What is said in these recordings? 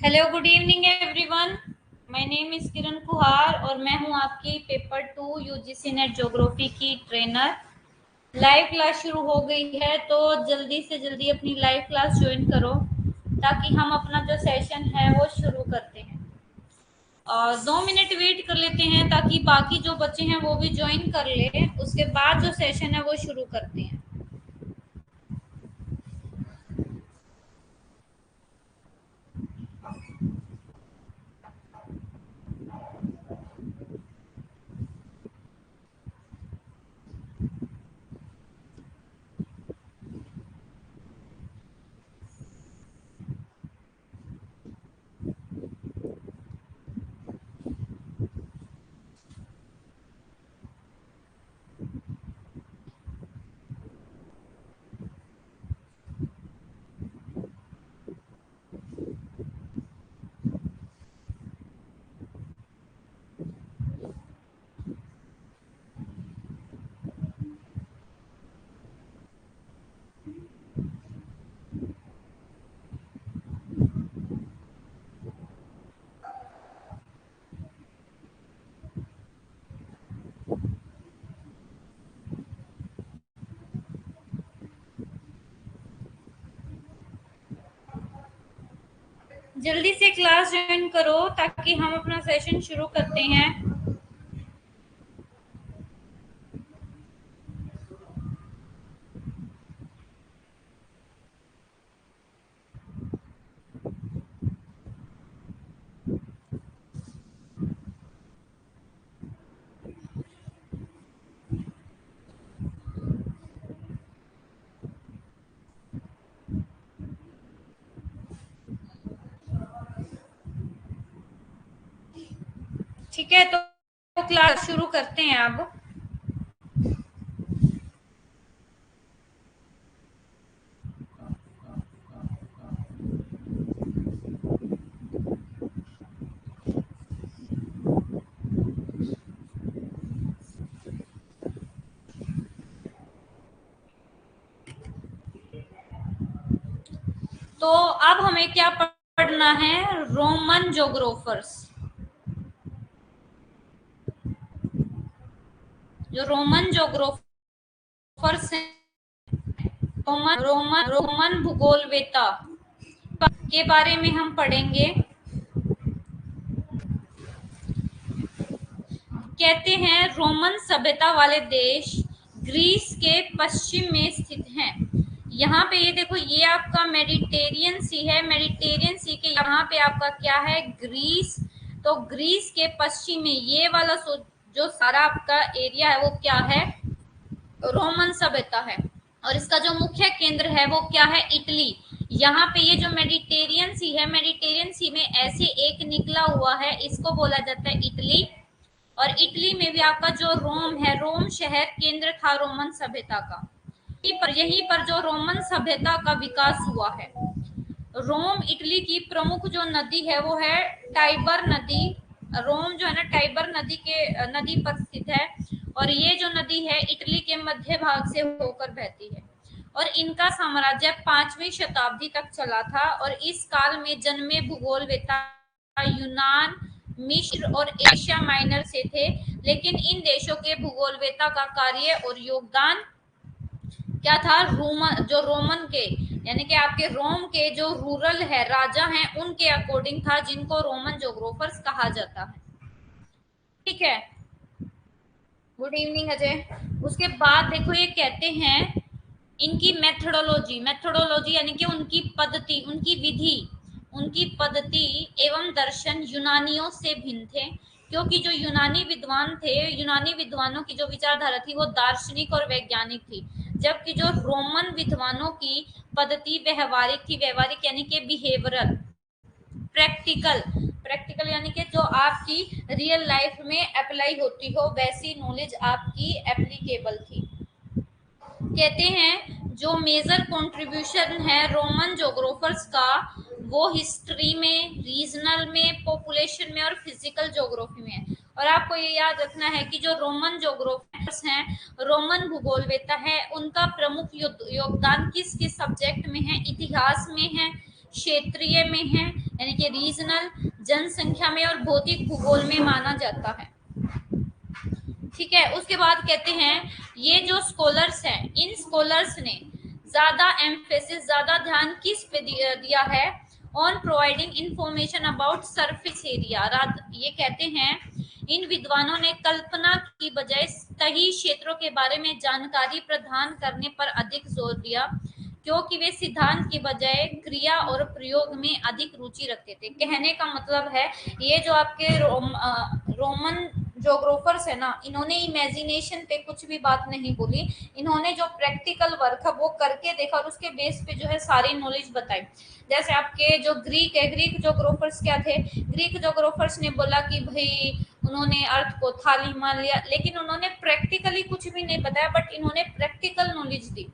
Hello, good evening everyone. My name is Kiran Kuhar और मैं हूं आपकी पेपर 2 यूजीसी नेट ज्योग्राफी की ट्रेनर। लाइव क्लास शुरू हो गई है तो जल्दी से जल्दी अपनी लाइव क्लास ज्वाइन करो ताकि हम अपना जो सेशन है वो शुरू करते हैं। और 2 मिनट वेट कर लेते हैं ताकि बाकी जो बच्चे हैं वो भी ज्वाइन कर ले। उसके बाद जो सेशन है वो शुरू करते हैं। जल्दी से क्लास ज्वाइन करो ताकि हम अपना सेशन शुरू करते हैं। ठीक है, तो क्लास शुरू करते हैं अब। तो अब हमें क्या पढ़ना है? Roman geographers. जो रोमन जोग्राफर्स हैं, रोमन भूगोलवेता के बारे में हम पढ़ेंगे। कहते हैं रोमन सभ्यता वाले देश ग्रीस के पश्चिम में स्थित हैं। यहाँ पे ये देखो, ये आपका मेडिटेरियन सी है। मेडिटेरियन सी के यहाँ पे आपका क्या है? ग्रीस। तो ग्रीस के पश्चिम में ये वाला जो सारा आपका एरिया है वो क्या है? रोमन सभ्यता है। और इसका जो मुख्य केंद्र है वो क्या है? इटली। यहाँ पे ये जो मेडिटेरियन सी है, मेडिटेरियन सी में ऐसे एक निकला हुआ है, इसको बोला जाता है इटली। और इटली में भी आपका जो रोम है, रोम शहर केंद्र था रोमन सभ्यता का। यहीं पर जो रोमन सभ्यता का विकास हुआ है। रोम इटली की प्रमुख जो नदी है वो है टाइबर नदी। रोम जो है ना, टाइबर नदी के नदी पर स्थित है। और ये जो नदी है इटली के मध्य भाग से होकर बहती है। और इनका साम्राज्य 5वीं शताब्दी तक चला था। और इस काल में जन्मे भूगोलवेता यूनान, मिस्र और एशिया माइनर से थे। लेकिन इन देशों के भूगोलवेता का कार्य और योगदान क्या था? रोमन के, यानी कि आपके रोम के जो रूरल है, राजा हैं, उनके अकॉर्डिंग था, जिनको रोमन जोग्राफर्स कहा जाता है। ठीक है, गुड इवनिंग अजय। उसके बाद देखो, ये कहते हैं इनकी मेथोडोलॉजी यानी कि उनकी पद्धति, उनकी पद्धति एवं दर्शन यूनानियों से भिन्न थे। क्योंकि जो यूनानी विद्वान थे, यूनानी विद्वानों की जो विचारधारा थी वो दार्शनिक और वैज्ञानिक थी। जबकि जो रोमन विद्वानों की पद्धति व्यवहारिक थी। व्यवहारिक यानी कि बिहेवियरल। प्रैक्टिकल, यानी कि जो आपकी रियल लाइफ में अप्लाई होती हो, वैसी नॉलेज आपकी एप्लीकेबल थी। कहते हैं जो मेजर कंट्रीब्यूशन है रोमन जोग्राफर्स का, वो हिस्ट्री में, रीजनल में, पॉपुलेशन में और फिजिकल ज्योग्राफी में है। और आपको ये याद रखना है कि जो रोमन जोग्राफर्स हैं, रोमन भूगोलवेता है, उनका प्रमुख योगदान किस किस सब्जेक्ट में है? इतिहास में है, क्षेत्रीय में है यानी कि रीजनल, जनसंख्या में और भौतिक भूगोल में माना जाता है। ठीक है, उसके बाद कहते हैं ये जो स्कॉलर्स हैं, इन स्कॉलर्स ने ज्यादा एम्फेसिस, ज्यादा ध्यान किस पे दिया है, on providing information about surface area. ये कहते हैं इन विद्वानों ने कल्पना की बजाय सही क्षेत्रों के बारे में जानकारी प्रदान करने पर अधिक जोर दिया, क्योंकि वे सिद्धांत की बजाय क्रिया और प्रयोग में अधिक रुचि रखते थे। कहने का मतलब है ये जो आपके रोमन जोग्राफर्स है ना, इन्होंने इमेजिनेशन पे कुछ भी बात नहीं बोली, इन्होंने जो प्रैक्टिकल वर्क है वो करके देखा और उसके बेस पे जो है सारी नॉलेज बताई। जैसे आपके जो ग्रीक है, ग्रीक जोग्राफर्स क्या थे, ग्रीक जोग्राफर्स ने बोला कि भाई उन्होंने अर्थ को थाली मान लिया, लेकिन उन्होंने प्रैक्टिकली कुछ भी नहीं बताया, बट इन्होंने प्रैक्टिकल नॉलेज दी।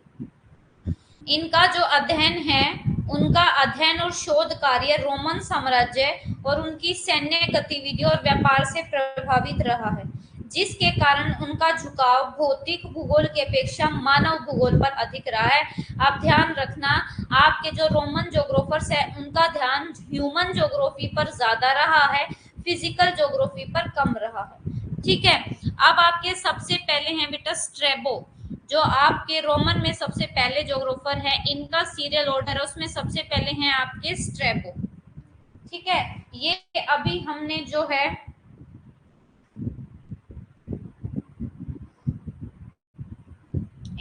इनका जो अध्ययन है, उनका अध्ययन और शोध कार्य रोमन साम्राज्य और उनकी सैन्य गतिविधि और व्यापार से प्रभावित रहा है, जिसके कारण उनका झुकाव भौतिक भूगोल की अपेक्षा मानव भूगोल पर अधिक रहा है। आप ध्यान रखना, आपके जो रोमन जोग्राफर्स है उनका ध्यान ह्यूमन जोग्राफी पर ज्यादा रहा है, फिजिकल जोग्राफी पर कम रहा है। ठीक है, अब आपके सबसे पहले हैं बेटा स्ट्रैबो, जो आपके रोमन में सबसे पहले जोग्राफर है, इनका सीरियल ऑर्डर है उसमें सबसे पहले हैं आपके स्ट्रैबो। ठीक है, ये अभी हमने जो है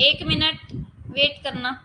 1 मिनट वेट करना।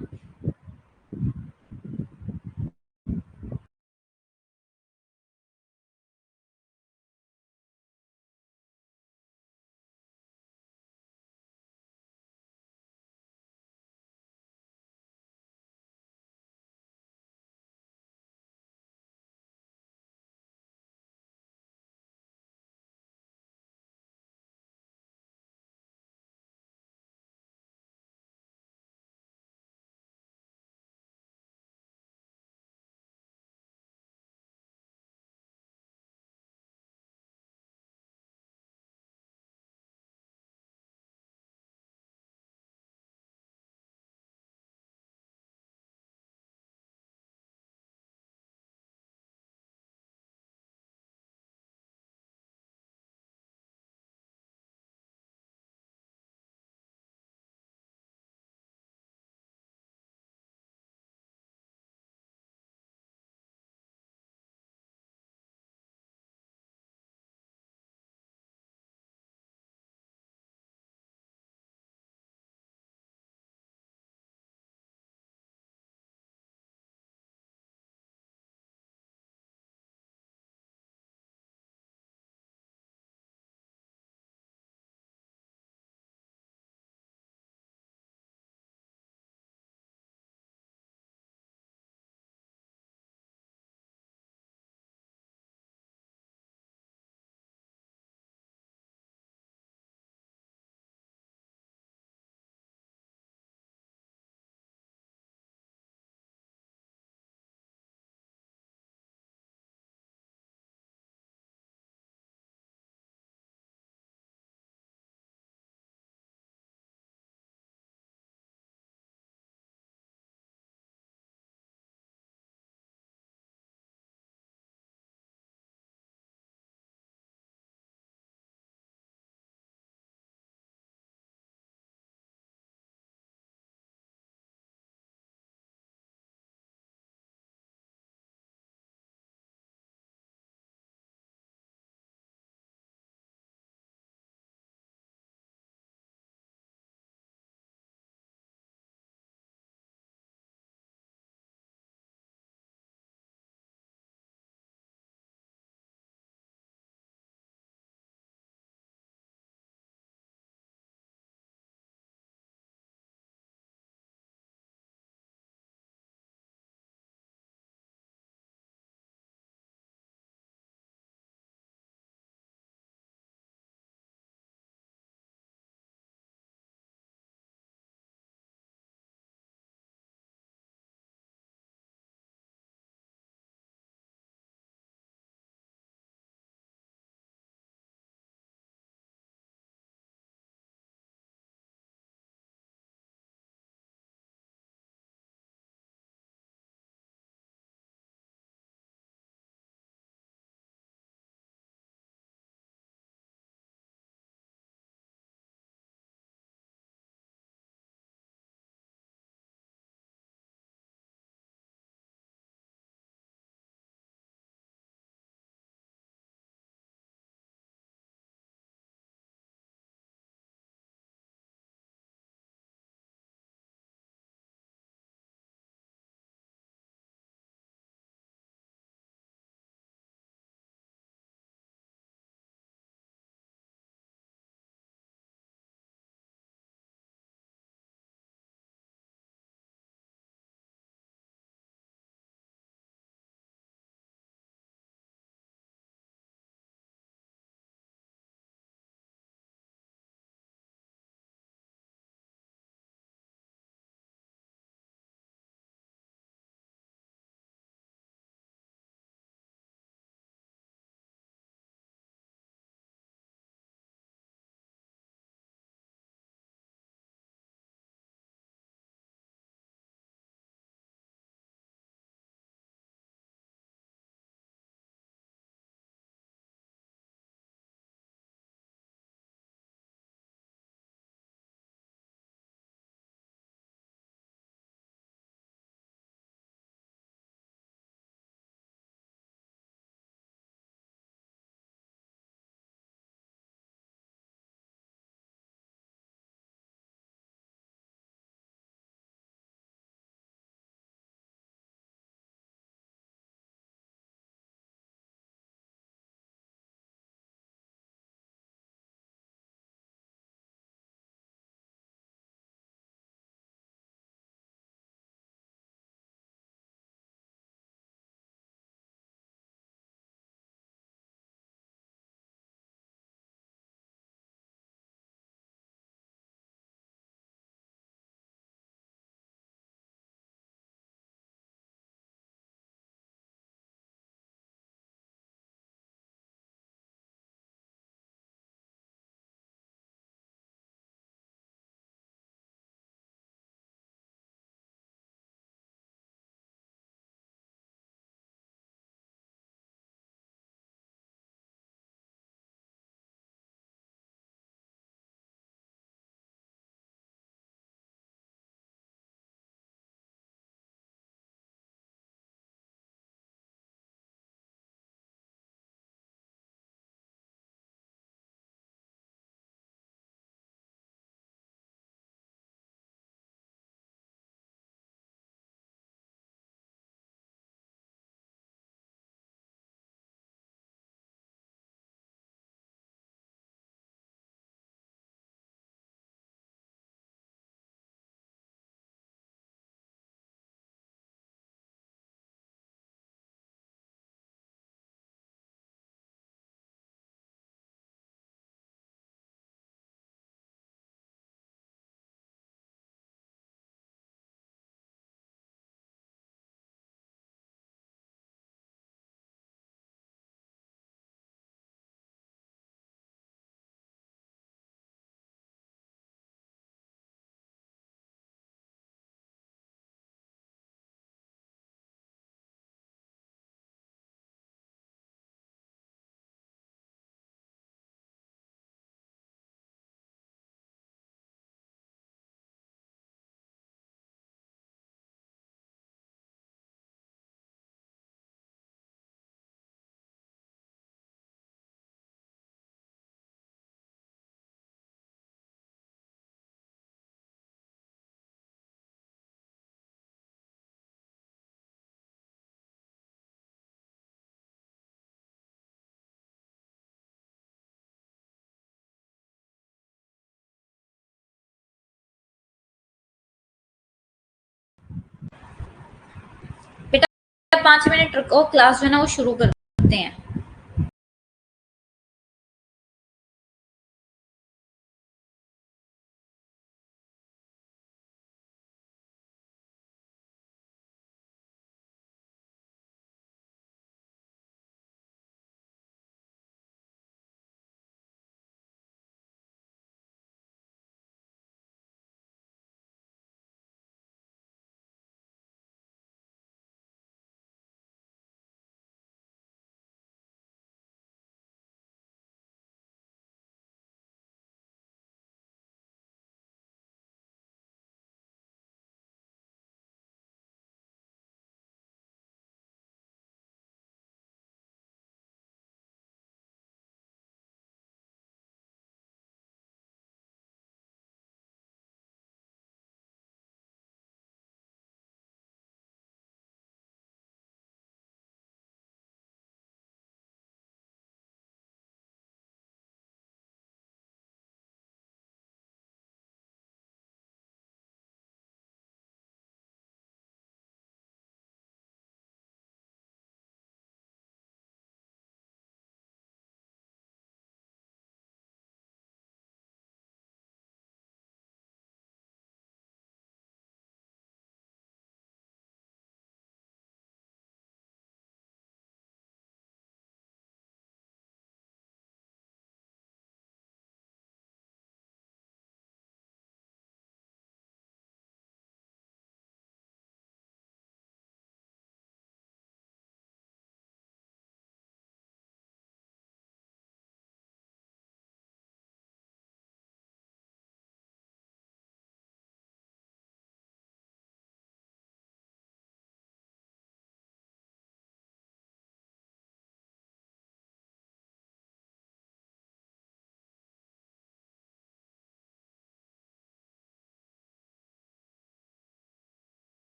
5 मिनट रुको, क्लास जो है ना वो शुरू करते हैं।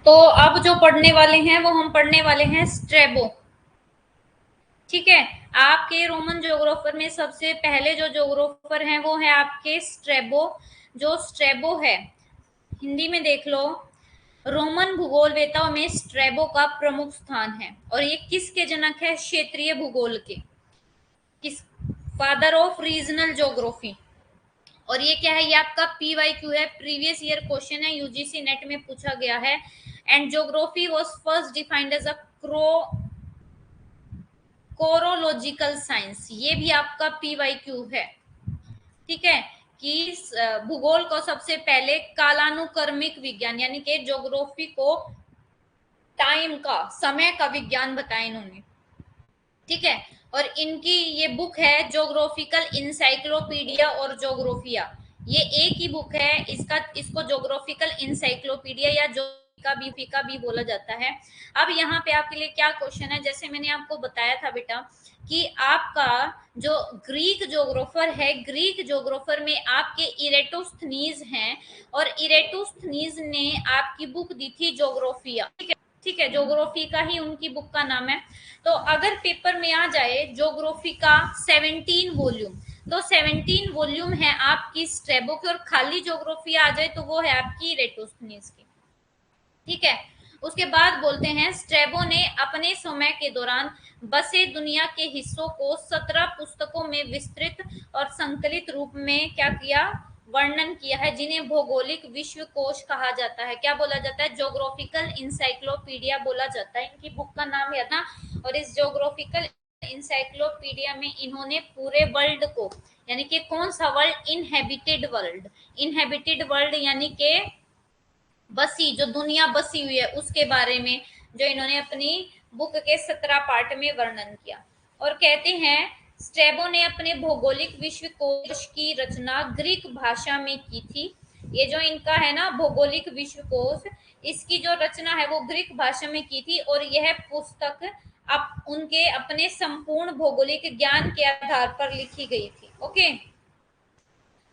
तो अब जो पढ़ने वाले हैं वो हम पढ़ने वाले हैं स्ट्रेबो। ठीक है, आपके रोमन ज्योग्राफर में सबसे पहले जो ज्योग्राफर हैं वो है आपके स्ट्रेबो। जो स्ट्रेबो है, हिंदी में देख लो, रोमन भूगोलवेताओं में स्ट्रेबो का प्रमुख स्थान है। और ये किसके जनक है? क्षेत्रीय भूगोल के, किस, फादर ऑफ रीजनल ज्योग्राफी। और ये क्या है? ये आपका PYQ है, प्रीवियस ईयर क्वेश्चन है, यूजीसी नेट में पूछा गया है। And geography was first defined as a chorological science. ये भी आपका PYQ है। ठीक है, कि भूगोल को सबसे पहले कालानुक्रमिक विज्ञान यानी कि ज्योग्राफी को टाइम का, समय का विज्ञान बताया इन्होंने। ठीक है, और इनकी ये बुक है ज्योग्राफिकल इंसाइक्लोपीडिया और ज्योग्राफिया। ये एक ही बुक है इसका, इसको ज्योग्राफिकल इंसाइक्लोपीडिया या ज्योग्राफिकल फीका भी बोला जाता है। अब यहाँ पे आपके लिए क्या क्वेश्चन है, जैसे मैंने आपको बताया था बेटा कि आपका जो ग्रीक जोग्राफर है, ग्रीक जोग्राफर में आपके इरेटोस्थनीज हैं, और इरेटोस्थनीज ने आपकी बुक दी थी जोग्राफिया, ठीक है, ज्योग्राफी का ही उनकी बुक का नाम है। तो अगर पेपर में आ जाए ज्योग्राफी का 17 वॉल्यूम, तो 17 वॉल्यूम है आपकी स्ट्रेबो की, और खाली ज्योग्राफी आ जाए तो वो है आपकी इरेटोस्थनीज की, ठीक है। उसके बाद बोलते हैं स्ट्रेबो ने अपने समय के दौरान बसे दुनिया के हिस्सों को 17 पुस्तकों में विस्तृत और संकलित रूप में क्या किया, वर्णन किया है, जिन्हें भौगोलिक विश्व कोश कहा जाता है। क्या बोला जाता है, ज्योग्राफिकल इंसाइक्लोपीडिया बोला जाता है, इनकी बुक का नाम है ना। और इस ज्योग्राफिकल इंसाइक्लोपीडिया में इन्होंने पूरे वर्ल्ड को, यानी कि कौन सा world, inhabited world, inhabited world यानी कि बसी, जो दुनिया बसी हुई है उसके बारे में जो इन्होंने अपनी बुक के 17 पार्ट में वर्णन किया। और कहते हैं स्ट्रेबो ने अपने भौगोलिक विश्व कोश की रचना ग्रीक भाषा में की थी। ये जो इनका है ना भौगोलिक विश्व कोश, इसकी जो रचना है वो ग्रीक भाषा में की थी, और यह पुस्तक उनके अपने संपूर्ण भौगोलिक ज्ञान के आधार पर लिखी गई थी। ओके,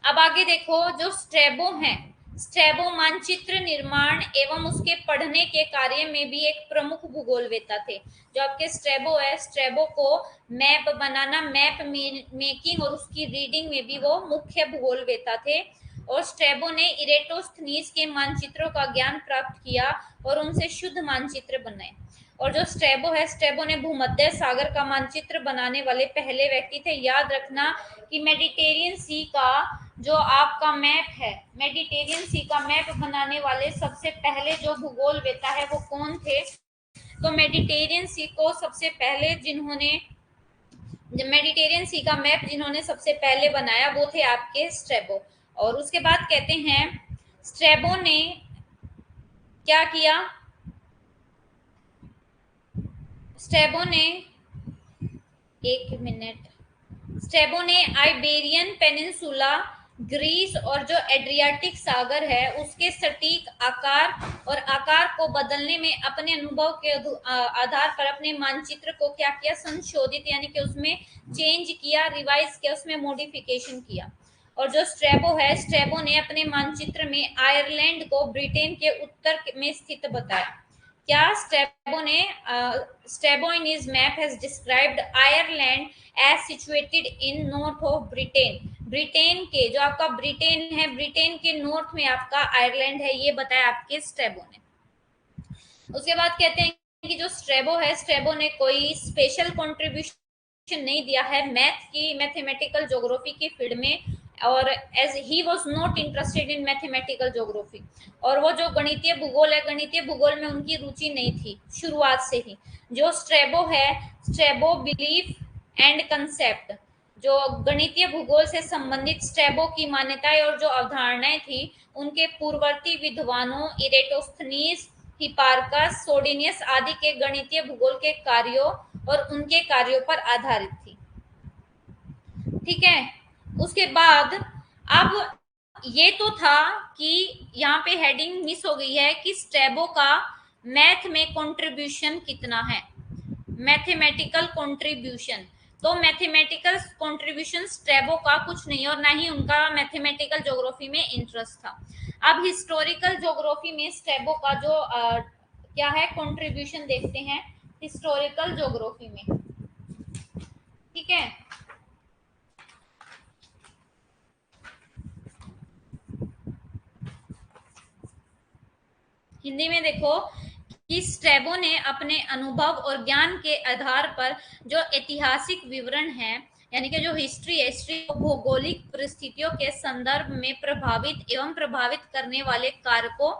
अब आगे देखो, जो स्ट्रेबो है, स्ट्रेबो मानचित्र निर्माण एवं उसके पढ़ने के कार्य में भी एक प्रमुख भूगोलवेत्ता थे। जो आपके स्ट्रेबो है, स्ट्रेबो को मैप बनाना, मैप मेकिंग और उसकी रीडिंग में भी वो मुख्य भूगोलवेत्ता थे। और स्ट्रेबो ने इरेटोस्थनीज के मानचित्रों का ज्ञान प्राप्त किया और उनसे शुद्ध मानचित्र बनाए। और जो स्ट्रेबो है, स्ट्रेबो ने भूमध्य सागर का मानचित्र बनाने वाले पहले व्यक्ति थे। याद रखना कि मेडिटेरियन सी का जो आपका मैप है, मेडिटेरियन सी का मैप बनाने वाले सबसे पहले जो भूगोलवेत्ता है वो कौन थे, तो मेडिटेरियन सी को सबसे पहले जिन्होंने, मेडिटेरियन सी का मैप जिन्होंने सबसे पहले बनाया वो थे आपके स्ट्रेबो। और उसके बाद कहते हैं स्ट्रेबो ने क्या किया, स्ट्रेबो ने, एक मिनट, स्ट्रेबो ने आइबेरियन पेनिनसुला, ग्रीस और जो एड्रियाटिक सागर है उसके सटीक आकार और आकार को बदलने में अपने अनुभव के आधार पर अपने मानचित्र को क्या किया, संशोधित, यानी कि उसमें चेंज किया, रिवाइज किया, उसमें मॉडिफिकेशन किया। और जो स्ट्रेबो है, स्ट्रेबो ने अपने मानचित्र में आयरलैंड को ब्रिटेन के उत्तर में स्थित बताया। क्या स्ट्रेबो ने, Strabo in his map has described Ireland as situated in north of Britain, Britain के, जो आपका ब्रिटेन है, ब्रिटेन के नॉर्थ में आपका आयरलैंड है, ये बताया आपके स्ट्रेबो ने। उसके बाद कहते हैं कि जो स्ट्रेबो है, स्ट्रेबो ने कोई स्पेशल कंट्रीब्यूशन नहीं दिया है मैथ की, मैथमेटिकल ज्योग्राफी की फील्ड में, और as he was not interested in mathematical geography, और वो जो गणितीय भूगोल है, गणितीय भूगोल में उनकी रुचि नहीं थी शुरुआत से ही। जो स्ट्रेबो है, स्ट्रेबो बिलीफ एंड कंसेप्ट, जो गणितीय भूगोल से संबंधित स्ट्रेबो की मान्यताएं और जो अवधारणाएं थी उनके पूर्ववर्ती विद्वानों इरेटोस्थनीज, हिपार्कस, सोडिनियस आदि के गणितीय भूगोल के कार्यों और उनके कार्यों पर आधारित थी। ठीक है, उसके बाद अब ये तो था कि यहाँ पे हेडिंग मिस हो गई है कि स्ट्रेबो का मैथ में कंट्रीब्यूशन कितना है, मैथमेटिकल कंट्रीब्यूशन। तो मैथमेटिकल कंट्रीब्यूशन स्ट्रेबो का कुछ नहीं, और ना ही उनका मैथमेटिकल ज्योग्राफी में इंटरेस्ट था। अब हिस्टोरिकल ज्योग्राफी में स्ट्रेबो का जो क्या है कंट्रीब्यूशन देखते हैं हिस्टोरिकल ज्योग्राफी में। ठीक है, हिंदी में देखो कि स्ट्रेबो ने अपने अनुभव और ज्ञान के आधार पर जो ऐतिहासिक विवरण है, यानी कि जो हिस्ट्री है, हिस्ट्री को भौगोलिक परिस्थितियों के संदर्भ में प्रभावित एवं प्रभावित करने वाले कारकों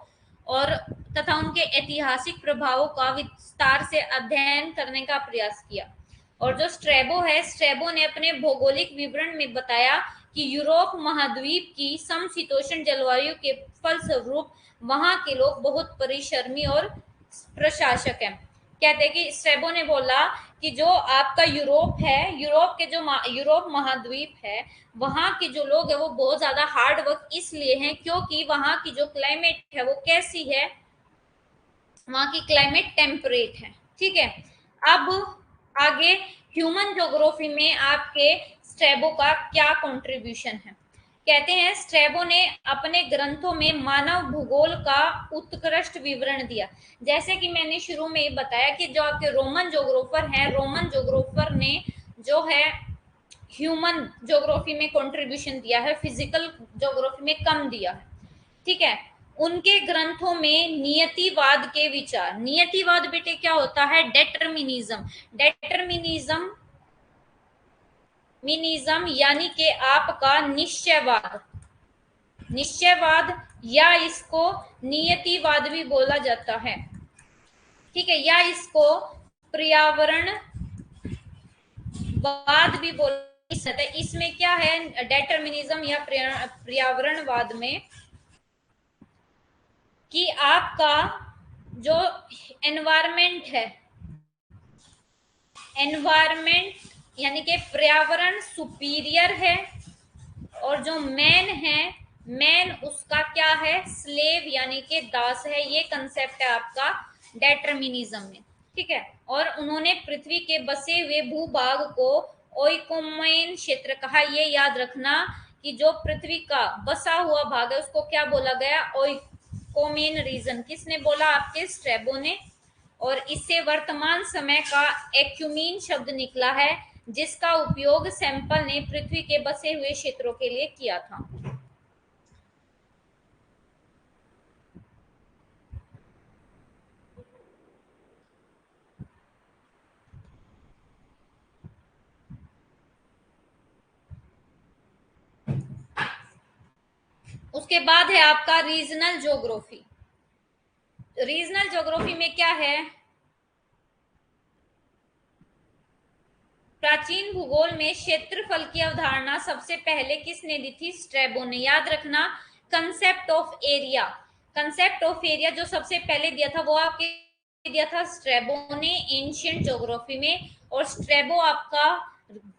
और तथा उनके ऐतिहासिक प्रभावों का विस्तार से अध्ययन करने का प्रयास किया। और जो स्ट्रेबो है, स्ट्रेबो ने अपने भौगोलिक विवरण में बताया कि यूरोप महाद्वीप की समशीतोष्ण जलवायु के फलस्वरूप वहां के लोग बहुत परिश्रमी और प्रशासक हैं। कहते हैं कि स्ट्रेबो ने बोला कि जो आपका यूरोप है, यूरोप के जो यूरोप महाद्वीप है, वहां के जो लोग हैं वो बहुत ज्यादा हार्ड वर्क इसलिए हैं क्योंकि वहां की जो क्लाइमेट है वो कैसी है, वहां की क्लाइमेट टेम्परेट है। ठीक है, अब आगे ह्यूमन ज्योग्राफी में आपके स्ट्रैबो का क्या कंट्रीब्यूशन है। कहते हैं स्ट्रैबो ने अपने ग्रंथों में मानव भूगोल का उत्कृष्ट विवरण दिया। जैसे कि मैंने शुरू में ही बताया कि जो आपके रोमन ज्योग्राफर हैं, रोमन ज्योग्राफर ने जो है ह्यूमन ज्योग्राफी में कंट्रीब्यूशन दिया है, फिजिकल ज्योग्राफी में कम दिया है। ठीक है, उनके ग्रंथों में नियतिवाद के विचार, नियतिवाद बेटे क्या होता है, डेटरमिनिज्म, डेटरमिनिज्म मिनिज्म यानी कि आपका निश्चयवाद, निश्चयवाद या इसको नियतिवाद भी बोला जाता है। ठीक है, या इसको पर्यावरण वाद भी बोला जाता है। इसमें क्या है, डेटरमिनिज्म या पर्यावरणवाद में कि आपका जो एनवायरमेंट है, एनवायरमेंट यानी कि पर्यावरण सुपीरियर है, और जो मैन है, मैन उसका क्या है, स्लेव यानी कि दास है। ये कंसेप्ट है आपका डेटरमिनिज्म में। ठीक है, और उन्होंने पृथ्वी के बसे हुए भूभाग को ओइकोमेन क्षेत्र कहा। ये याद रखना कि जो पृथ्वी का बसा हुआ भाग है उसको क्या बोला गया, ओइकोमेन रीजन। किसने बोला, आपके स्ट्रैबो ने। और इससे वर्तमान समय का एक्यूमीन शब्द निकला है, जिसका उपयोग सैंपल ने पृथ्वी के बसे हुए क्षेत्रों के लिए किया था। उसके बाद है आपका रीजनल ज्योग्राफी। रीजनल ज्योग्राफी में क्या है, प्राचीन भूगोल में क्षेत्रफल की अवधारणा सबसे पहले किसने दी थी, स्ट्रैबो ने। याद रखना, concept of area, concept of area जो सबसे पहले दिया था वो आपके दिया था स्ट्रैबो ने एंशियंट ज्योग्राफी में। और स्ट्रैबो आपका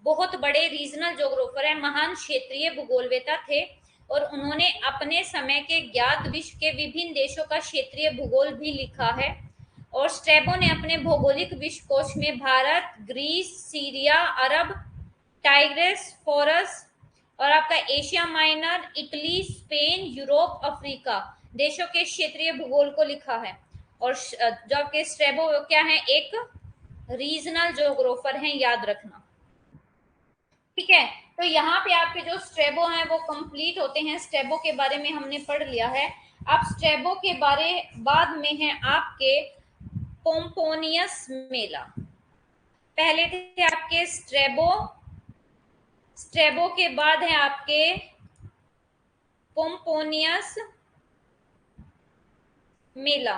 बहुत बड़े रीजनल ज्योग्राफर है, महान क्षेत्रीय भूगोलवेता थे, और उन्होंने अपने समय के ज्ञात विश्व के विभिन्न देशों का क्षेत्रीय भूगोल भी लिखा है। और स्ट्रैबो ने अपने भौगोलिक विश्वकोश में भारत, ग्रीस, सीरिया, अरब, टाइग्रेस, फोरस और आपका Asia minor, Italy, Spain, Europe, Africa देशों के क्षेत्रीय भूगोल को लिखा है। और जो आपके स्ट्रैबो क्या है, एक रीजनल ज्योग्राफर हैं, याद रखना। ठीक है, तो यहाँ पे आपके जो स्ट्रैबो हैं वो कंप्लीट होते हैं। स्ट्रैबो के बारे में हमने पढ़ लिया है। अब स्ट्रैबो के बारे बाद में है आपके पोम्पोनियस मेला। पहले थे आपके स्ट्रैबो, स्ट्रैबो के बाद है आपके पोम्पोनियस मेला।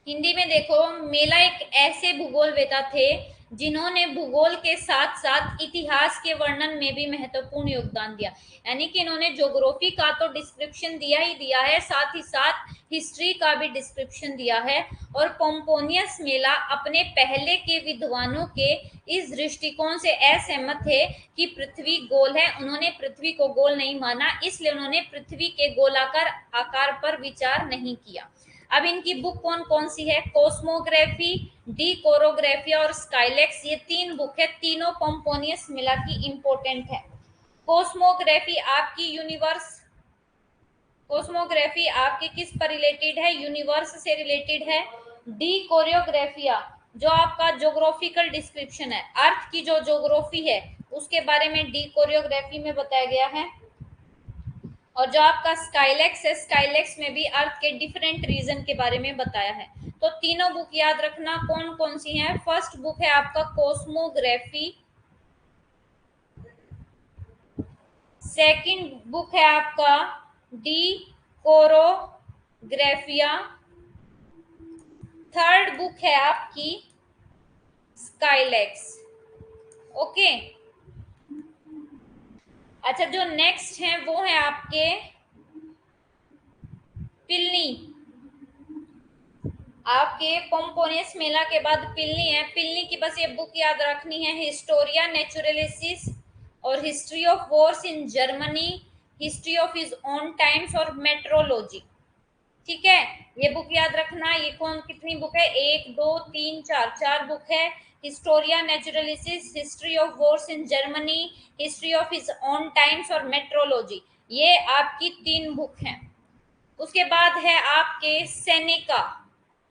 हिंदी में देखो, मेला एक ऐसे भूगोलवेता थे जिन्होंने भूगोल के साथ साथ इतिहास के वर्णन में भी महत्वपूर्ण योगदान दिया। यानी कि इन्होंने ज्योग्राफी का तो डिस्क्रिप्शन दिया ही दिया है, साथ ही साथ हिस्ट्री का भी डिस्क्रिप्शन दिया है। और पोम्पोनियस मेला अपने पहले के विद्वानों के इस दृष्टिकोण से असहमत थे कि पृथ्वी गोल है। उन्होंने पृथ्वी को गोल नहीं माना, इसलिए उन्होंने पृथ्वी के गोलाकार आकार पर विचार नहीं किया। अब इनकी बुक कौन कौन सी है, कॉस्मोग्राफी, डी कोरोग्राफी और स्काइलेक्स। ये तीन बुक है, तीनों पोम्पोनियस मेला की इंपॉर्टेंट है। कॉस्मोग्राफी आपकी यूनिवर्स, कॉस्मोग्राफी आपके किस पर रिलेटेड है, यूनिवर्स से रिलेटेड है। डी कोरियोग्राफिया जो आपका ज्योग्राफिकल डिस्क्रिप्शन है, अर्थ की जो ज्योग्राफी है उसके बारे में डी कोरियोग्राफी में बताया गया है। और जो आपका स्काइलेक्स है, स्काइलेक्स में भी अर्थ के डिफरेंट रीजन के बारे में बताया है। तो तीनों बुक याद रखना कौन कौन सी हैं। फर्स्ट बुक है आपका कॉस्मोग्राफी, सेकंड बुक है आपका डी कोरोग्राफिया, थर्ड बुक है आपकी स्काइलेक्स। ओके, अच्छा जो नेक्स्ट है वो है आपके पिलनी। आपके पोम्पोनियस मेला के बाद पिलनी है। पिलनी की बस ये बुक याद रखनी है, हिस्टोरिया नेचुरलिसिस और history of wars in Germany, history of his own times और मेट्रोलॉजी। ठीक है, ये बुक याद रखना। ये कौन कितनी बुक है, 1 2 3 4, 4 बुक है। Historia Naturalis, history of wars in Germany, history of his own times और मेट्रोलॉजी, ये आपकी 3 बुक हैं। उसके बाद है आपके सेनेका,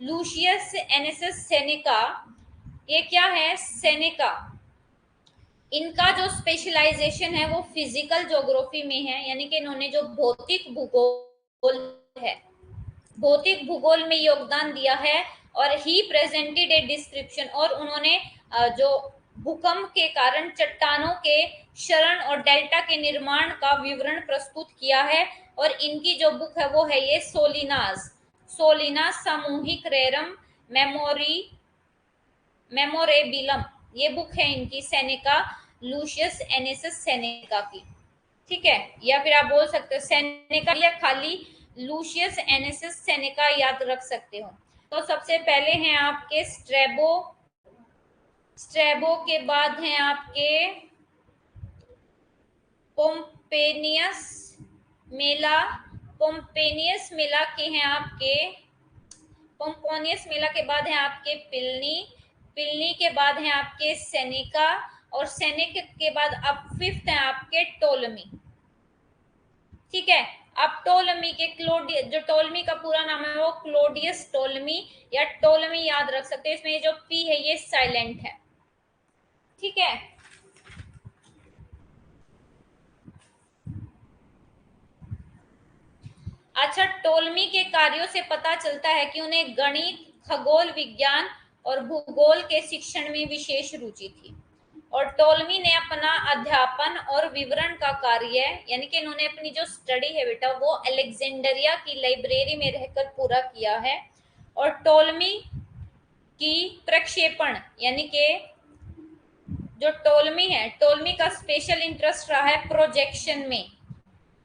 लूशियस एनेसस सेनेका। ये क्या है, सेनेका, इनका जो स्पेशलाइजेशन है वो फिजिकल ज्योग्राफी में है, यानी कि इन्होंने जो भौतिक भूगोल है, भौतिक भूगोल में योगदान दिया है। और ही प्रेजेंटेड ए डिस्क्रिप्शन, और उन्होंने जो भूकंप के कारण चट्टानों के क्षरण और डेल्टा के निर्माण का विवरण प्रस्तुत किया है। और इनकी जो बुक है वो है ये सोलिनास, सोलिनास सामूहिक रेरम मेमोरी मेमोरेबिलम, ये बुक है इनकी सेनेका, लूशियस एनेसस सेनेका की। ठीक है, या फिर आप बोल सकते हो सेनेका या खाली लूशियस एनेसस सेनेका याद रख सकते हो। तो सबसे पहले हैं आपके स्ट्रेबो, स्ट्रेबो के बाद हैं आपके पोम्पेनियस मेला, पोम्पेनियस मेला के हैं आपके, पोम्पोनियस मेला के बाद है आपके पिलनी, पिलनी के बाद है आपके सेनेका, और सेनेक के बाद अब 5th है आपके टोलमी। ठीक है, अब टोलमी के क्लोडियस, जो टोलमी का पूरा नाम है वो क्लोडियस टोलमी या टोलमी याद रख सकते हैं। इसमें ये जो पी है ये साइलेंट है। ठीक है, अच्छा, टोलमी के कार्यों से पता चलता है कि उन्हें गणित, खगोल विज्ञान और भूगोल के शिक्षण में विशेष रुचि थी। और टोलमी ने अपना अध्यापन और विवरण का कार्य, यानी कि इन्होंने अपनी जो स्टडी है बेटा वो अलेक्जेंडरिया की लाइब्रेरी में रहकर पूरा किया है। और टोलमी की प्रक्षेपण, यानी कि जो टोलमी है, टोलमी का स्पेशल इंटरेस्ट रहा है प्रोजेक्शन में।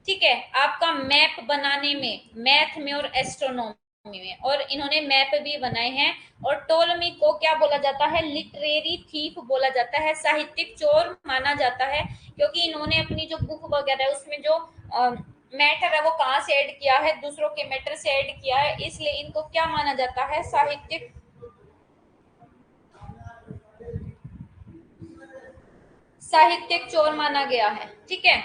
ठीक है, आपका मैप बनाने में, मैथ में और एस्ट्रोनॉमी में, और इन्होंने मैप भी बनाए हैं। और टोलमी को क्या बोला जाता है, लिटरेरी थीफ बोला जाता है, साहित्यिक चोर माना जाता है, क्योंकि इन्होंने अपनी जो बुक वगैरह है उसमें जो मैटर है वो कहाँ से ऐड किया है, दूसरों के मैटर से ऐड किया है, इसलिए इनको क्या माना जाता है, साहित्यिक, साहित्यिक चोर माना गया है। ठीक है,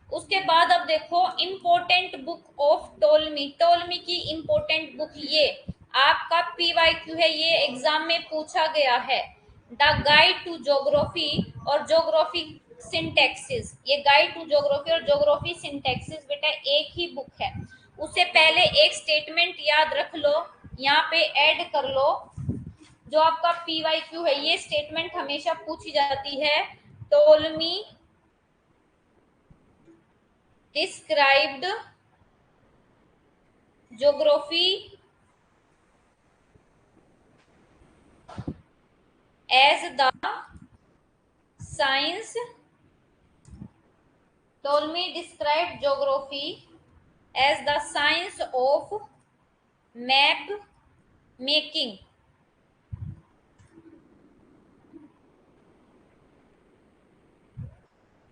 उसके बाद अब देखो इंपोर्टेंट बुक ऑफ टोलमी, टोलमी की इंपोर्टेंट बुक, ये आपका पीवाईक्यू है, ये एग्जाम में पूछा गया है। द गाइड टू ज्योग्राफी और ज्योग्राफी सिंटैक्सिस, ये गाइड टू ज्योग्राफी और ज्योग्राफी सिंटैक्सिस बेटा एक ही बुक है। उससे पहले एक स्टेटमेंट याद रख लो, यहाँ पे ऐड कर लो, जो आपका पीवाईक्यू है ये स्टेटमेंट हमेशा पूछी जाती है। टोलमी described geography as the science, Ptolemy described geography as the science of map making।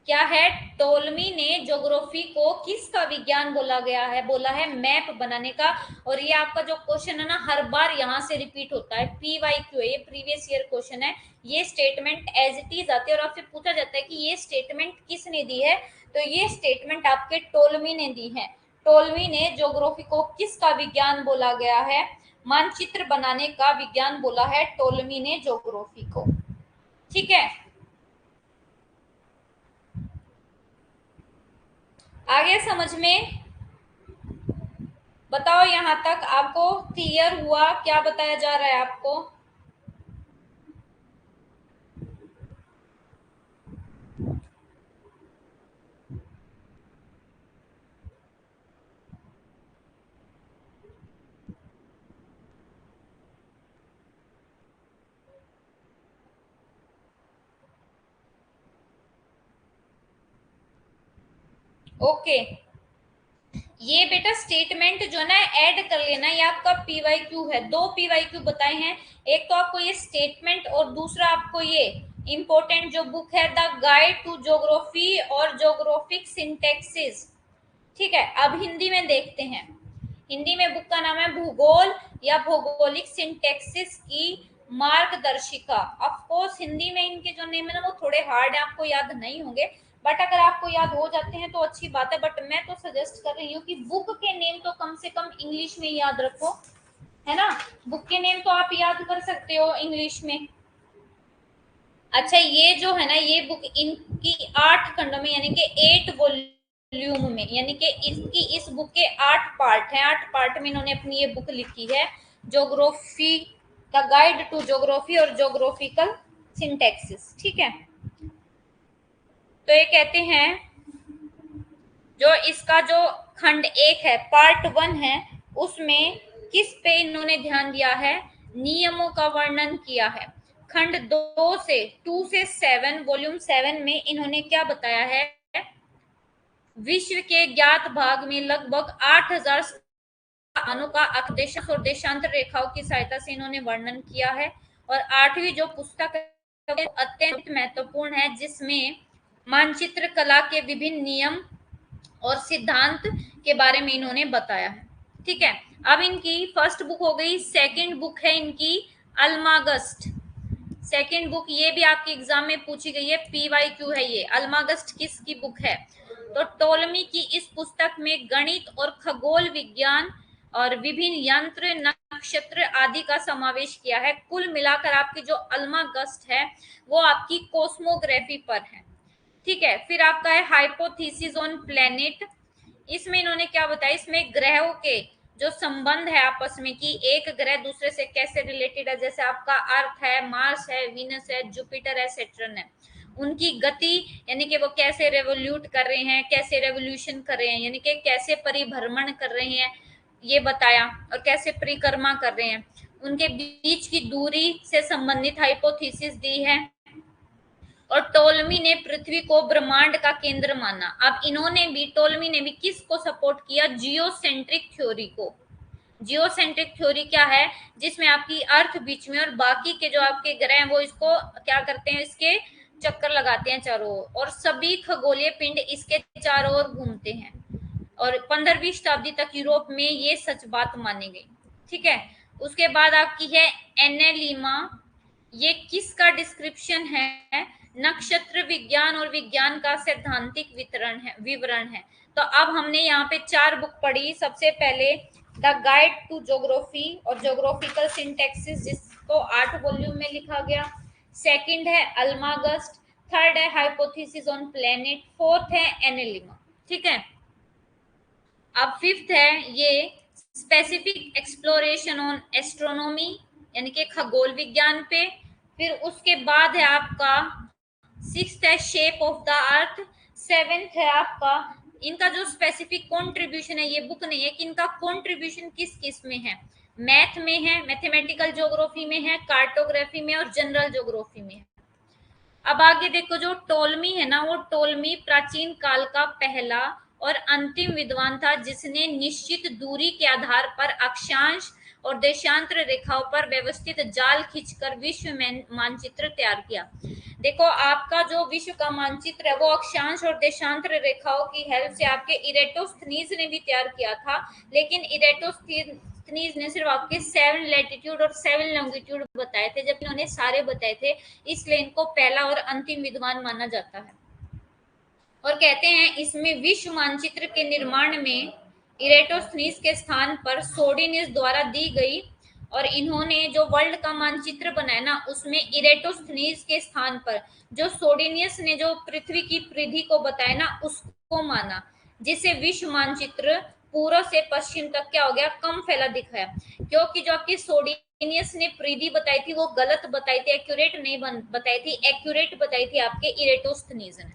क्या है, टोलमी ने ज्योग्राफी को किसका विज्ञान बोला गया है, बोला है मैप बनाने का। और ये आपका जो क्वेश्चन है ना हर बार यहाँ से रिपीट होता है, पीवाईक्यू है, ये प्रीवियस ईयर क्वेश्चन है। ये स्टेटमेंट एज इट इज आती है और आपसे पूछा जाता है कि ये स्टेटमेंट किसने दी है, तो ये स्टेटमेंट आपके टोलमी ने दी है। टोलमी ने ज्योग्राफी को किसका विज्ञान बोला गया है, मानचित्र बनाने का विज्ञान बोला है टोलमी ने ज्योग्राफी को। ठीक है, आगे समझ में, बताओ यहाँ तक आपको क्लियर हुआ, क्या बताया जा रहा है आपको। ओके, ये बेटा स्टेटमेंट जो ना ऐड कर लेना, ये आपका पीवाईक्यू है, 2 पीवाईक्यू बताए हैं। एक तो आपको ये स्टेटमेंट और दूसरा आपको ये इंपॉर्टेंट जो बुक है द गाइड टू ज्योग्राफी और ज्योग्राफिक सिंटैक्सिस। ठीक है, अब हिंदी में देखते हैं। हिंदी में बुक का नाम है भूगोल या भौगोलिक सिंटैक्सिस की मार्गदर्शिका। ऑफ कोर्स हिंदी में इनके जो नेम है ना वो थोड़े हार्ड है, आपको याद नहीं होंगे, बट अगर आपको याद हो जाते हैं तो अच्छी बात है। बट मैं तो सजेस्ट कर रही हूँ कि बुक के नेम तो कम से कम इंग्लिश में याद रखो, है ना। बुक के नेम तो आप याद कर सकते हो इंग्लिश में। अच्छा, ये जो है ना ये बुक इनकी 8 खंडों में यानी कि 8 वॉल्यूम में, यानी कि इसकी इस बुक के 8 पार्ट हैं। 8 पार्ट में इन्होंने अपनी ये बुक लिखी है, ज्योग्राफी का गाइड टू ज्योग्राफी और ज्योग्राफिकल सिंटैक्सिस। ठीक है, तो ये कहते हैं जो इसका जो खंड 1 है, पार्ट 1 है, उसमें किस पे इन्होंने ध्यान दिया है, नियमों का वर्णन किया है। खंड 2 से 2 से 7 वॉल्यूम 7 में इन्होंने क्या बताया है, विश्व के ज्ञात भाग में लगभग 8000 स्थानों का देशांतर और देशांतर रेखाओं की सहायता से इन्होंने वर्णन किया है। और 8वीं जो पुस्तक है अत्यंत महत्वपूर्ण है, जिसमें मानचित्र कला के विभिन्न नियम और सिद्धांत के बारे में इन्होंने बताया है। ठीक है, अब इनकी फर्स्ट बुक हो गई। सेकंड बुक है इनकी अल्मागस्ट। सेकंड बुक ये भी आपके एग्जाम में पूछी गई है, PYQ है ये। अल्मागस्ट किसकी बुक है, तो टोलमी की इस पुस्तक में गणित और खगोल विज्ञान और विभिन्न यंत्र, नक्षत्र आदि का समावेश किया है। कुल मिलाकर आपकी जो अल्मागस्ट है वो आपकी कॉस्मोग्राफी पर है। ठीक है, फिर आपका है हाइपोथेसिस ऑन प्लेनेट। इसमें इन्होंने क्या बताया, इसमें ग्रहों के जो संबंध है आपस में, कि एक ग्रह दूसरे से कैसे रिलेटेड है, जैसे आपका अर्थ है, मार्स है, वीनस है, जुपिटर है, सैटर्न है, उनकी गति यानी कि वो कैसे रेवोल्यूट कर रहे हैं, कैसे रेवोल्यूशन कर रहे हैं, यानी कि कैसे परिभ्रमण कर रहे हैं ये बताया, और कैसे परिक्रमा कर रहे हैं, उनके बीच की दूरी से संबंधित हाइपोथेसिस दी है। और टोलमी ने पृथ्वी को ब्रह्मांड का केंद्र माना। अब इन्होंने भी, टोलमी ने भी किसको सपोर्ट किया, जियोसेंट्रिक थ्योरी को। जियोसेंट्रिक थ्योरी क्या है, जिसमें आपकी अर्थ बीच में और बाकी के जो आपके ग्रह हैं वो इसको क्या करते हैं, इसके चक्कर लगाते हैं चारों ओर, और सभी खगोलीय पिंड इसके चारों ओर घूमते हैं। और 15वीं शताब्दी तक यूरोप में ये सच बात मानी गई। ठीक है, उसके बाद आपकी है एनेलिमा। ये किसका डिस्क्रिप्शन है, नक्षत्र विज्ञान और विज्ञान का सैद्धांतिक विवरण है। तो अब हमने यहाँ पे 4 बुक पढ़ी। सबसे पहले द गाइड टू ज्योग्राफी और ज्योग्राफिकल सिंटैक्सिस, जिसको 8 वॉल्यूम में लिखा गया। सेकंड है अल्मागस्ट, थर्ड है हाइपोथेसिस ऑन प्लेनेट, फोर्थ है एनेलिमा। ठीक है, अब फिफ्थ है ये स्पेसिफिक एक्सप्लोरेशन ऑन एस्ट्रोनॉमी, यानी कि खगोल विज्ञान पे। फिर उसके बाद है आपका सिक्स्थ है shape of the earth. Seventh है आपका, इनका जो स्पेसिफिक कंट्रीब्यूशन है, ये बुक नहीं है कि इनका कंट्रीब्यूशन किस किस में है, मैथ में है, मैथमेटिकल ज्योग्राफी में है, कार्टोग्राफी में और जनरल ज्योग्राफी में है। अब आगे देखो, जो टोलमी है ना, वो टोलमी प्राचीन काल का पहला और अंतिम विद्वान था, जिसने निश्चित दूरी के आधार पर अक्षांश और देशांतर रेखाओं पर व्यवस्थित जाल खींचकर विश्व में मानचित्र तैयार किया। देखो, आपका जो विश्व का मानचित्र है वो अक्षांश और देशांतर रेखाओं की हेल्प से आपके इरेटोस्थनीज ने भी तैयार किया था, लेकिन इरेटोस्थनीज ने सिर्फ आपके 7 लैटिट्यूड और 7 लॉन्गिट्यूड बताए थे, जबकि उन्होंने सारे बताए थे, इसलिए इनको पहला और अंतिम विद्वान माना जाता है। और कहते हैं इसमें विश्व मानचित्र के निर्माण में इरेटोस्थनीज के स्थान पर सोडिनियस द्वारा दी गई, और इन्होंने जो वर्ल्ड का मानचित्र बनाया ना, उसमें इरेटोस्थनीज के स्थान पर जो सोडिनियस ने जो पृथ्वी की परिधि को बताया ना, उसको माना, जिससे विश्व मानचित्र पूर्व से पश्चिम तक क्या हो गया, कम फैला दिखाया। क्योंकि जो आपकी सोडिनियस ने परिधि बताई थी वो गलत बताई थी, एक्यूरेट नहीं बताई थी, एक्यूरेट बताई थी आपके इरेटोस्थनीज ने।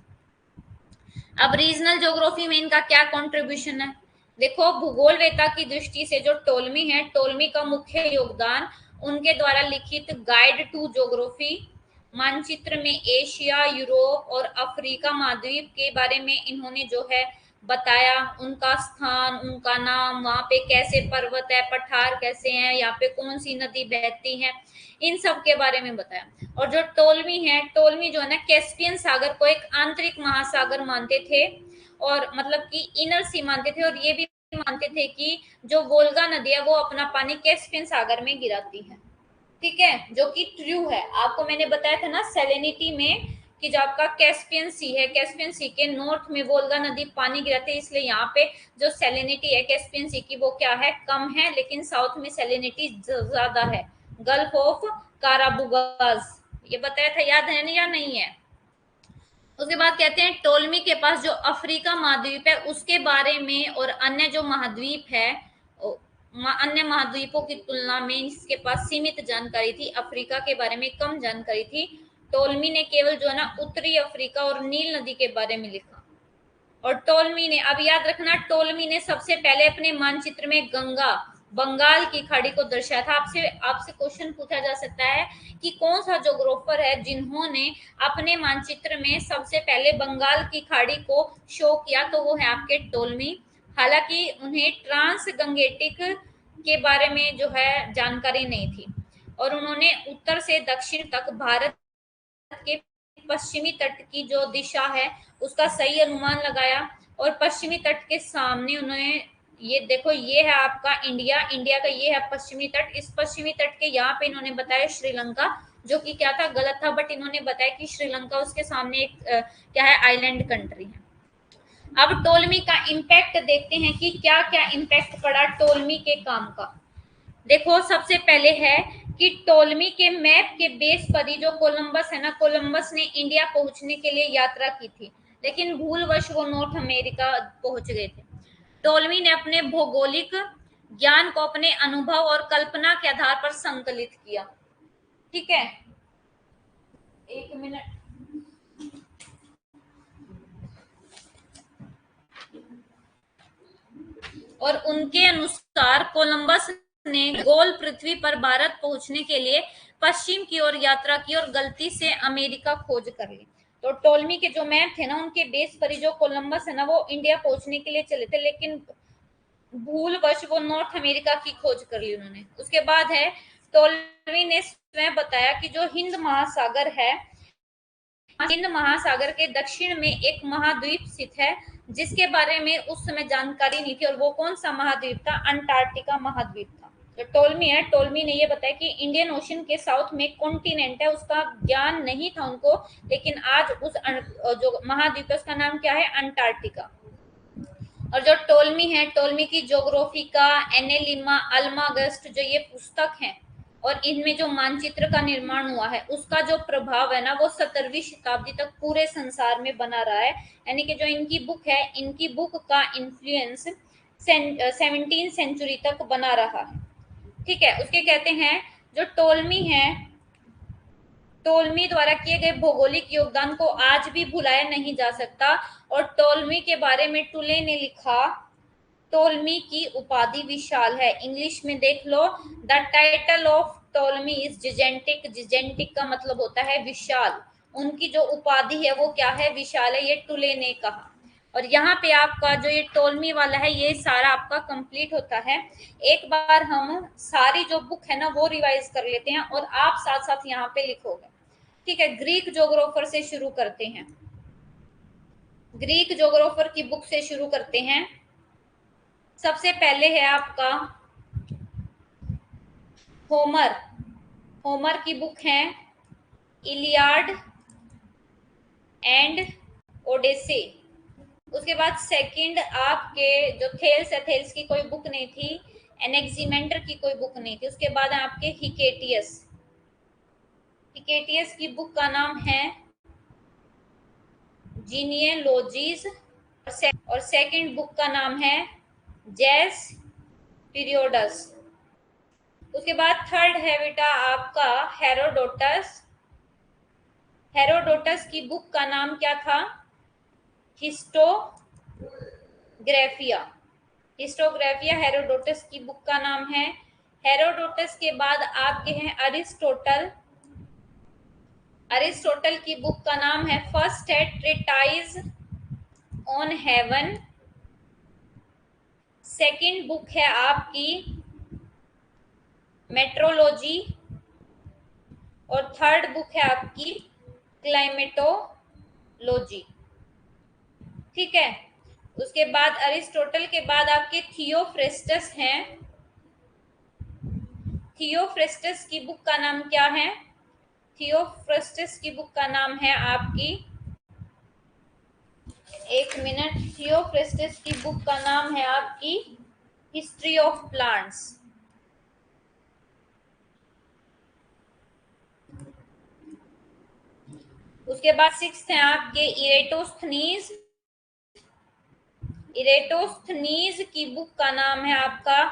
अब रीजनल ज्योग्राफी में इनका क्या कंट्रीब्यूशन है, देखो, भूगोल वेता की दृष्टि से जो टोलमी है, टोलमी का मुख्य योगदान उनके द्वारा लिखित गाइड टू ज्योग्राफी, मानचित्र में एशिया, यूरोप और अफ्रीका महाद्वीप के बारे में इन्होंने जो है बताया, उनका स्थान, उनका नाम, वहां पे कैसे पर्वत है, पठार कैसे हैं, यहाँ पे कौन सी नदी बहती है, इन सब के बारे में बताया। और जो टोलमी है, टोलमी जो है ना, कैस्पियन सागर को एक आंतरिक महासागर मानते थे, और मतलब कि इनर सी मानते थे, और ये भी मानते थे कि जो वोल्गा नदी है वो अपना पानी कैस्पियन सागर में गिराती है। ठीक है, जो कि ट्रू है। आपको मैंने बताया था ना सैलिनिटी में कि जो आपका कैस्पियन सी है, कैस्पियन सी के नॉर्थ में वोल्गा नदी पानी गिराती है, इसलिए यहाँ पे जो सैलिनिटी है कैस्पियन सी की वो क्या है, कम है, लेकिन साउथ में सैलिनिटी ज्यादा है। गल्फ ऑफ काराबुगाज, ये बताया था, याद है या नहीं है। उसके बाद कहते हैं टोलमी के पास जो अफ्रीका महाद्वीप है उसके बारे में और अन्य जो महाद्वीप है अन्य महाद्वीपों की तुलना में इसके पास सीमित जानकारी थी, अफ्रीका के बारे में कम जानकारी थी। टोलमी ने केवल जो है ना उत्तरी अफ्रीका और नील नदी के बारे में लिखा। और टोलमी ने, अब याद रखना, टोलमी ने सबसे पहले अपने मानचित्र में गंगा बंगाल की खाड़ी को दर्शाया था। आपसे आपसे क्वेश्चन पूछा जा सकता है कि कौन सा ज्योग्राफर है जिन्होंने अपने मानचित्र में सबसे पहले बंगाल की खाड़ी को शो किया, तो वो है आपके टोलमी। हालांकि उन्हें ट्रांस गंगेटिक के बारे में जो है जानकारी नहीं थी, और उन्होंने उत्तर से दक्षिण तक भारत के पश्चिमी तट की जो दिशा है उसका सही अनुमान लगाया। और पश्चिमी तट के सामने उन्होंने, ये देखो, ये है आपका इंडिया, इंडिया का ये है पश्चिमी तट, इस पश्चिमी तट के यहाँ पे इन्होंने बताया श्रीलंका, जो कि क्या था, गलत था, बट इन्होंने बताया कि श्रीलंका उसके सामने एक क्या है, आइलैंड कंट्री है। अब टोलमी का इम्पैक्ट देखते हैं कि क्या क्या इम्पैक्ट पड़ा टोलमी के काम का। देखो, सबसे पहले है कि टोलमी के मैप के बेस पर ही जो कोलंबस है ना, कोलंबस ने इंडिया पहुंचने के लिए यात्रा की थी, लेकिन भूलवश वो नॉर्थ अमेरिका पहुंच गए थे। टोलमी ने अपने भौगोलिक ज्ञान को अपने अनुभव और कल्पना के आधार पर संकलित किया। ठीक है, एक मिनट। और उनके अनुसार कोलंबस ने गोल पृथ्वी पर भारत पहुंचने के लिए पश्चिम की ओर यात्रा की और गलती से अमेरिका खोज कर ली। तो टोलमी के जो मैप थे ना, उनके बेस पर ही जो कोलंबस है ना वो इंडिया पहुंचने के लिए चले थे, लेकिन भूलवश वो नॉर्थ अमेरिका की खोज कर ली उन्होंने। उसके बाद है, टोलमी ने स्वयं बताया कि जो हिंद महासागर है, हिंद महासागर के दक्षिण में एक महाद्वीप स्थित है जिसके बारे में उस समय जानकारी नहीं थी, और वो कौन सा महाद्वीप था, अंटार्कटिका महाद्वीप था। जो टोलमी है, टोलमी ने ये बताया कि इंडियन ओशन के साउथ में कॉन्टिनेंट है, उसका ज्ञान नहीं था उनको, लेकिन आज उस जो महाद्वीप है उसका नाम क्या है, अंटार्कटिका। और जो टोलमी है, टोलमी की ज्योग्राफिका, एनेलिमा, अल्मागस्ट, जो ये पुस्तक है और इनमें जो मानचित्र का निर्माण हुआ है उसका जो प्रभाव है ना वो 17वीं शताब्दी तक पूरे संसार में बना रहा है। यानी कि जो इनकी बुक है, इनकी बुक का इन्फ्लुएंस 17वीं सेंचुरी तक बना रहा है। ठीक है, उसके कहते हैं जो टोलमी है, टोलमी द्वारा किए गए भौगोलिक योगदान को आज भी भुलाया नहीं जा सकता। और टोलमी के बारे में टुले ने लिखा, टोलमी की उपाधि विशाल है। इंग्लिश में देख लो, the title of Ptolemy is gigantic, gigantic का मतलब होता है विशाल। उनकी जो उपाधि है वो क्या है, विशाल है, ये टुले ने कहा। और यहाँ पे आपका जो ये टोलमी वाला है ये सारा आपका कंप्लीट होता है। एक बार हम सारी जो बुक है ना वो रिवाइज कर लेते हैं और आप साथ साथ यहाँ पे लिखोगे। ठीक है, ग्रीक ज्योग्राफर से शुरू करते हैं, ग्रीक ज्योग्राफर की बुक से शुरू करते हैं। सबसे पहले है आपका होमर, होमर की बुक है इलियाड एंड ओडेसे। उसके बाद सेकंड आपके जो थेल्स है, थेल्स की कोई बुक नहीं थी, एनेक्सीमेंटर की कोई बुक नहीं थी। उसके बाद आपके हिकेटियस, हिकेटियस की बुक का नाम है जीनियोलॉजीज, और सेकंड बुक का नाम है जेस पीरियोडस। उसके बाद थर्ड है बेटा आपका हेरोडोटस, हेरोडोटस की बुक का नाम क्या था, हिस्टोग्राफिया, हिस्टोग्राफिया हेरोडोटस की बुक का नाम है। हेरोडोटस के बाद आपके हैं अरिस्टोटल, अरिस्टोटल की बुक का नाम है फर्स्ट है treatise on heaven, second book है आपकी मेट्रोलॉजी, और थर्ड बुक है आपकी क्लाइमेटोलॉजी। ठीक है, उसके बाद अरिस्टोटल के बाद आपके थियोफ्रेस्टस हैं। थियोफ्रेस्टस की बुक का नाम क्या है? थियोफ्रेस्टस की बुक का नाम है आपकी, एक मिनट, थियोफ्रेस्टस की बुक का नाम है आपकी हिस्ट्री ऑफ प्लांट्स। उसके बाद सिक्स्थ है आपके इरेटोस्थनीज। इरेटोस्थनीज की बुक का नाम है आपका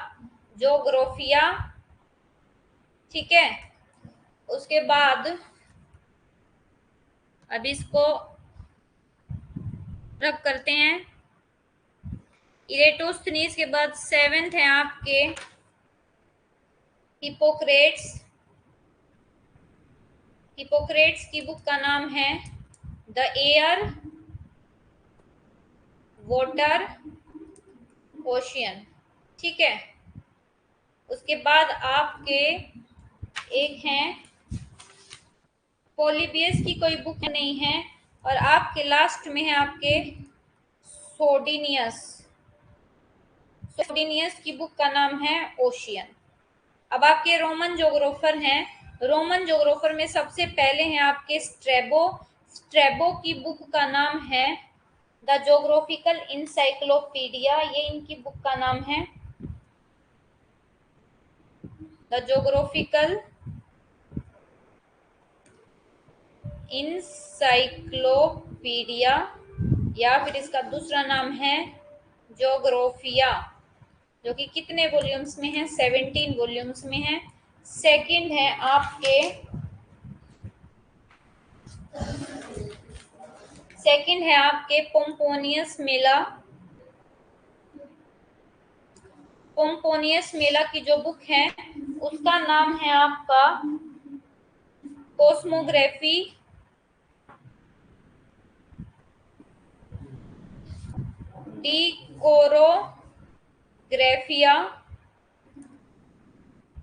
जोग्राफिया। ठीक है, उसके बाद अब इसको रब करते हैं। इरेटोस्थनीज के बाद सेवेंथ है आपके हिपोक्रेट्स। हिपोक्रेट्स की बुक का नाम है द एयर, वाटर, ओशियन। ठीक है, उसके बाद आपके एक हैं पोलिबियस की कोई बुक नहीं है, और आपके लास्ट में है आपके सोडिनियस। सोडिनियस की बुक का नाम है ओशियन। अब आपके रोमन जोग्राफर हैं। रोमन जोग्राफर में सबसे पहले हैं आपके स्ट्रेबो। स्ट्रेबो की बुक का नाम है द जोग्राफिकल इंसाइक्लोपीडिया, ये इनकी बुक का नाम है द जोग्राफिकल इंसाइक्लोपीडिया, या फिर इसका दूसरा नाम है जोग्राफिया, जो कि कितने वॉल्यूम्स में है? 17 वॉल्यूम्स में है। सेकंड है आपके, सेकंड है आपके पोम्पोनियस मेला। पोम्पोनियस मेला की जो बुक है उसका नाम है आपका कोस्मोग्राफी डी कोरोग्राफिया।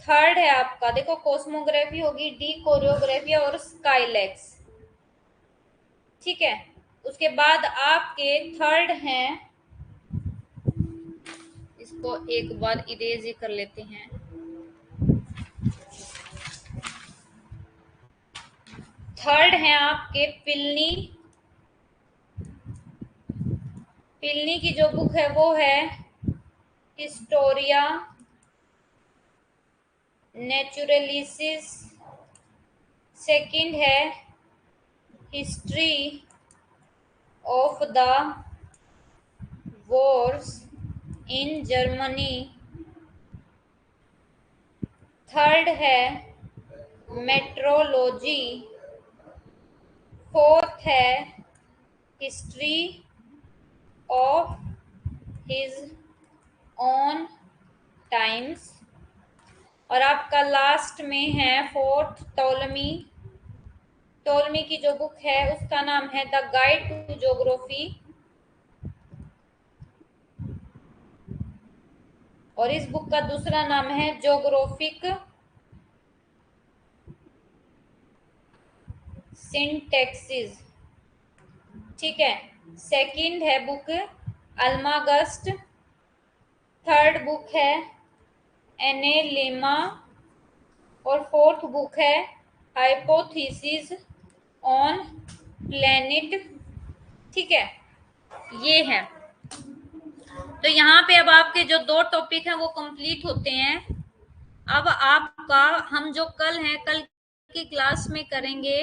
थर्ड है आपका, देखो कोस्मोग्राफी होगी, डी कोरियोग्राफिया और स्काईलैक्स। ठीक है, उसके बाद आपके थर्ड हैं, इसको एक बार इरेज ही कर लेते हैं। थर्ड है आपके पिलनी। पिलनी की जो बुक है वो है हिस्टोरिया नेचुरलिसिस। सेकंड है history of the Wars in Germany. Third है मेट्रोलॉजी। फोर्थ है history of his own times. और आपका लास्ट में है फोर्थ टोलमी। टोलमी की जो बुक है उसका नाम है द गाइड टू ज्योग्राफी, और इस बुक का दूसरा नाम है ज्योग्राफिक सिंटैक्सिस। ठीक है, सेकंड है बुक अल्मागस्ट। थर्ड बुक है एनेलेमा, और फोर्थ बुक है हाइपोथेसिस ऑन प्लेनेट। ठीक है, ये है। तो यहाँ पे अब आपके जो दो टॉपिक हैं वो कंप्लीट होते हैं। अब आपका हम जो कल है, कल की क्लास में करेंगे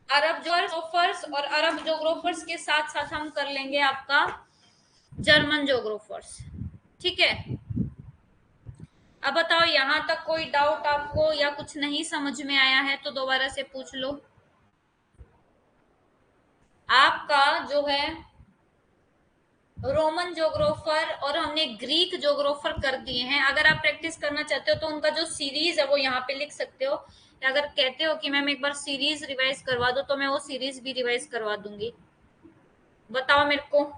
अरब जोग्राफर्स, और अरब जोग्राफर्स के साथ साथ हम कर लेंगे आपका जर्मन जोग्राफर्स। ठीक है, अब बताओ यहाँ तक कोई डाउट आपको या कुछ नहीं समझ में आया है तो दोबारा से पूछ लो। आपका जो है रोमन जोग्राफर और हमने ग्रीक जोग्राफर कर दिए हैं। अगर आप प्रैक्टिस करना चाहते हो तो उनका जो सीरीज है वो यहाँ पे लिख सकते हो, या अगर कहते हो कि मैम एक बार सीरीज रिवाइज करवा दो तो मैं वो सीरीज भी रिवाइज करवा दूंगी। बताओ मेरे को।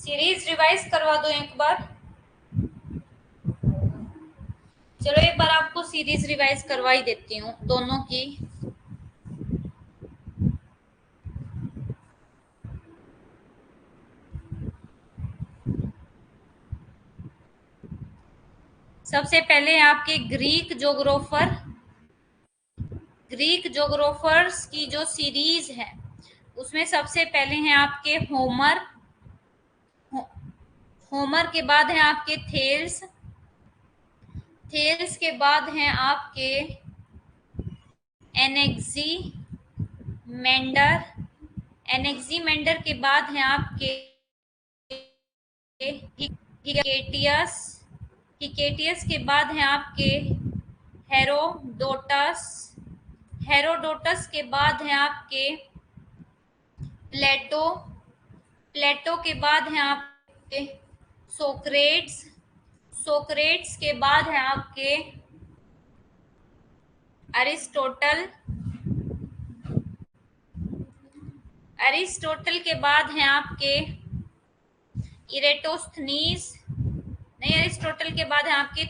सीरीज रिवाइज करवा दो एक बार। चलो एक बार आपको सीरीज रिवाइज करवा ही देती हूँ दोनों की। सबसे पहले आपके ग्रीक जोग्राफर्स की जो सीरीज है उसमें सबसे पहले हैं आपके होमर के बाद हैं आपके थेल्स के बाद हैं आपके एनेक्सी मेंडर के बाद हैं आपके हिकेटियस के बाद हैं आपके हेरोडोटस के बाद हैं आपके प्लेटो के बाद हैं आपके सोक्रेट्स के बाद हैं आपके अरिस्टोटल के बाद हैं आपके अरिस्टोटल के बाद हैं आपके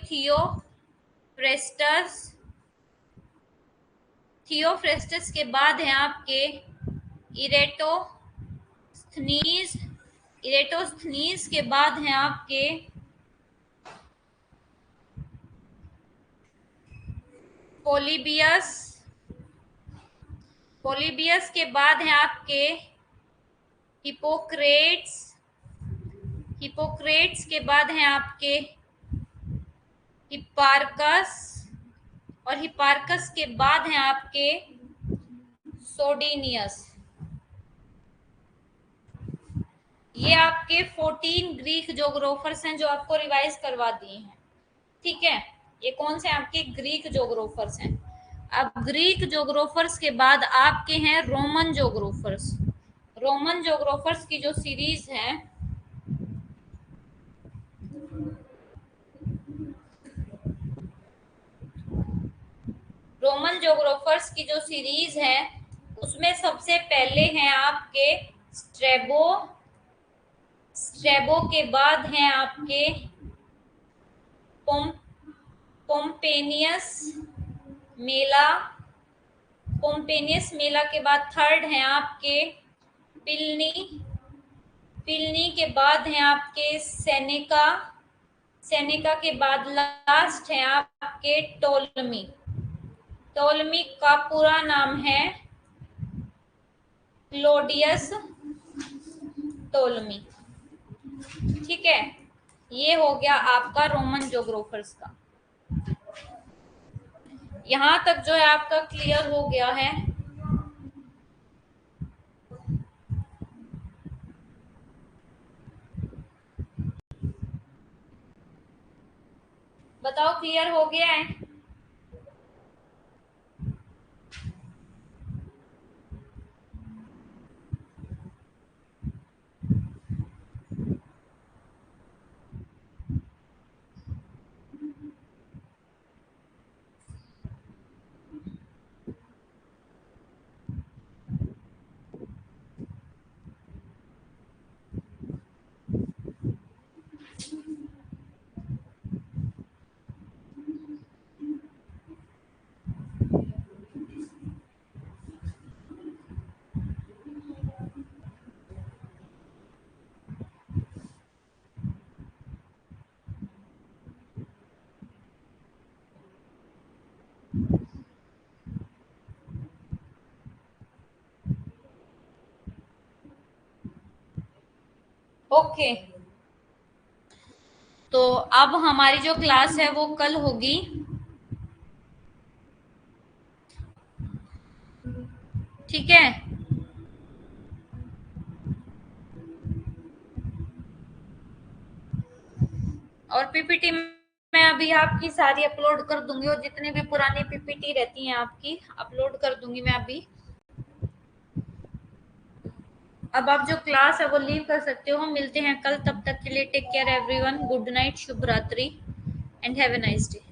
थियोफ्रेस्टस के बाद हैं आपके इरेटोस्थनीज के बाद हैं आपके पोलिबियस के बाद हैं आपके हिपोक्रेट्स के बाद हैं आपके हिपार्कस के बाद हैं आपके सोडिनियस। ये आपके 14 ग्रीक जोग्राफर्स हैं जो आपको रिवाइज करवा दिए हैं। ठीक है, ये कौन से आपके ग्रीक जोग्राफर्स हैं। अब ग्रीक जोग्राफर्स के बाद आपके हैं रोमन जोग्राफर्स की जो सीरीज है उसमें सबसे पहले हैं आपके स्ट्रेबो के बाद हैं आपके पोम्पेनियस मेला के बाद थर्ड हैं आपके पिलनी के बाद हैं आपके सेनेका के बाद लास्ट है आपके टोलमी का पूरा नाम है क्लोडियस टोलमी। ठीक है, ये हो गया आपका रोमन जोग्राफर्स का। यहां तक जो है आपका क्लियर हो गया है। बताओ क्लियर हो गया है। ओके, तो अब हमारी जो क्लास है वो कल होगी। ठीक है, और पीपीटी मैं अभी आपकी सारी अपलोड कर दूंगी और जितने भी पुरानी पीपीटी रहती हैं आपकी अपलोड कर दूंगी मैं अभी। अब आप जो क्लास है वो लीव कर सकते हो। मिलते हैं कल, तब तक के लिए take care everyone, good night, शुभ रात्रि and have a nice day.